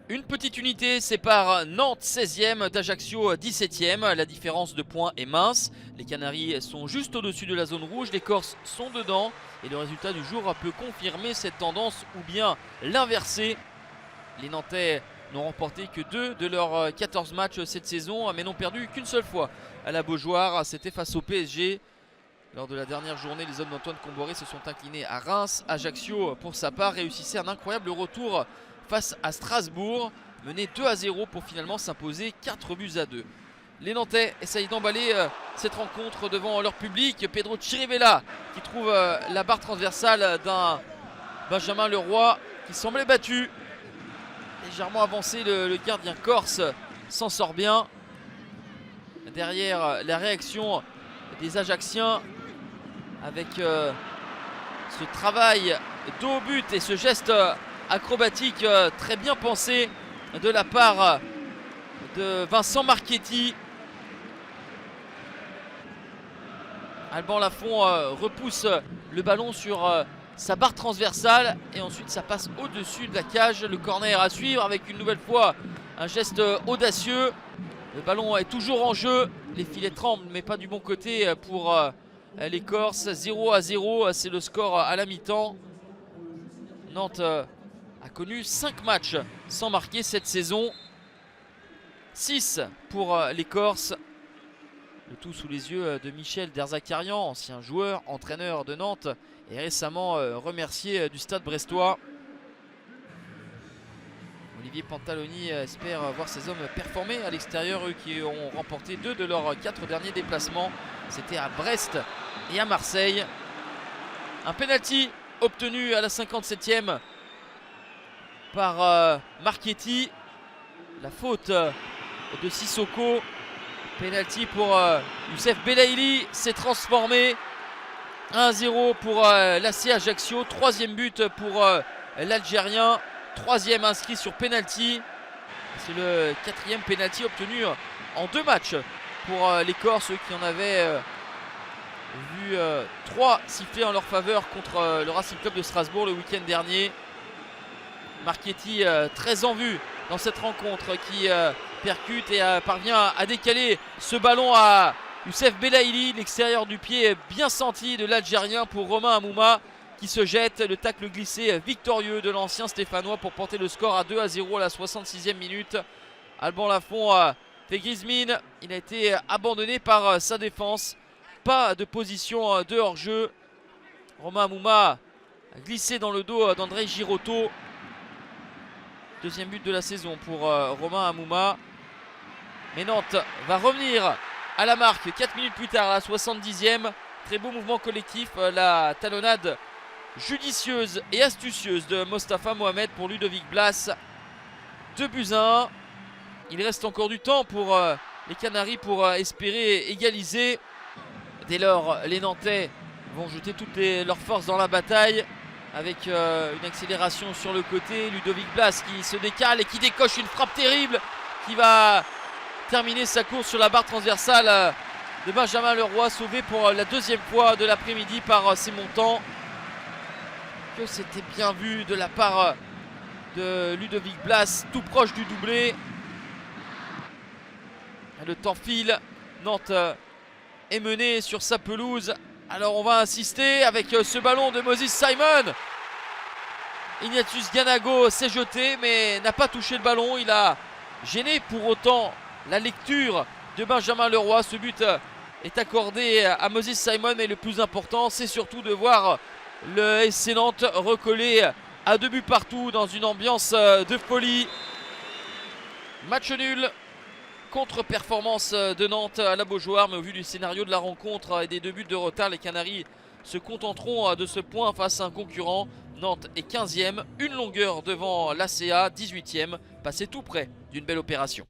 Une petite unité sépare Nantes 16e d'Ajaccio 17e. La différence de points est mince. Les Canaries sont juste au-dessus de la zone rouge. Les Corses sont dedans. Et le résultat du jour peut confirmer cette tendance ou bien l'inverser. Les Nantais n'ont remporté que 2 de leurs 14 matchs cette saison, mais n'ont perdu qu'une seule fois à la Beaujoire. C'était face au PSG. Lors de la dernière journée, les hommes d'Antoine Comboré se sont inclinés à Reims. Ajaccio, pour sa part, réussissait un incroyable retour face à Strasbourg, mené 2-0 pour finalement s'imposer 4-2. Les Nantais essayent d'emballer cette rencontre devant leur public. Pedro Chirivella qui trouve la barre transversale d'un Benjamin Leroy qui semblait battu. Légèrement avancé, le gardien corse s'en sort bien. Derrière, la réaction des Ajacciens avec ce travail dos au but et ce geste acrobatique très bien pensé de la part de Vincent Marchetti. Alban Lafont repousse le ballon sur sa barre transversale et ensuite ça passe au-dessus de la cage. Le corner à suivre avec une nouvelle fois un geste audacieux. Le ballon est toujours en jeu. Les filets tremblent mais pas du bon côté pour les Corses. 0-0, c'est le score à la mi-temps. Nantes a connu 5 matchs sans marquer cette saison. 6 pour les Corses. Le tout sous les yeux de Michel Derzakarian, ancien joueur, entraîneur de Nantes et récemment remercié du stade brestois. Olivier Pantaloni espère voir ses hommes performer à l'extérieur, eux qui ont remporté 2 de leurs 4 derniers déplacements. C'était à Brest et à Marseille. Un penalty obtenu à la 57e par Marchetti. La faute de Sissoko. Penalty pour Youssef Belaïli. C'est transformé. 1-0 pour l'AC Ajaccio. 3e but pour l'Algérien. 3e inscrit sur penalty. C'est le 4e penalty obtenu en 2 matchs pour les Corses, qui en avaient vu 3 sifflés en leur faveur contre le Racing Club de Strasbourg le week-end dernier. Marchetti très en vue dans cette rencontre, qui percute et parvient à décaler ce ballon à Youssef Belaïli. L'extérieur du pied bien senti de l'Algérien pour Romain Amouma, qui se jette. Le tacle glissé victorieux de l'ancien stéphanois pour porter le score à 2-0 à la 66e minute. Alban Lafont fait grise mine. Il a été abandonné par sa défense. Pas de position de hors-jeu. Romain Amouma a glissé dans le dos d'André Girotto. 2e but de la saison pour Romain Amouma. Mais Nantes va revenir à la marque 4 minutes plus tard à la 70e. Très beau mouvement collectif. La talonnade judicieuse et astucieuse de Mostafa Mohamed pour Ludovic Blas. 2-1. Il reste encore du temps pour les Canaries pour espérer égaliser. Dès lors, les Nantais vont jeter toutes leurs forces dans la bataille avec une accélération sur le côté. Ludovic Blas qui se décale et qui décoche une frappe terrible, qui va terminer sa course sur la barre transversale de Benjamin Leroy, sauvé pour la 2e fois de l'après-midi par ses montants. Que c'était bien vu de la part de Ludovic Blas, tout proche du doublé. Le temps file. Nantes est mené sur sa pelouse. Alors on va insister avec ce ballon de Moses Simon. Ignatius Ganago s'est jeté mais n'a pas touché le ballon. Il a gêné pour autant la lecture de Benjamin Leroy. Ce but est accordé à Moses Simon, mais le plus important c'est surtout de voir le SC Nantes recollé à 2 buts partout dans une ambiance de folie. Match nul. Contre-performance de Nantes à la Beaujoire, mais au vu du scénario de la rencontre et des 2 buts de retard, les Canaries se contenteront de ce point face à un concurrent. Nantes est 15e, une longueur devant l'ACA, 18e, passé tout près d'une belle opération.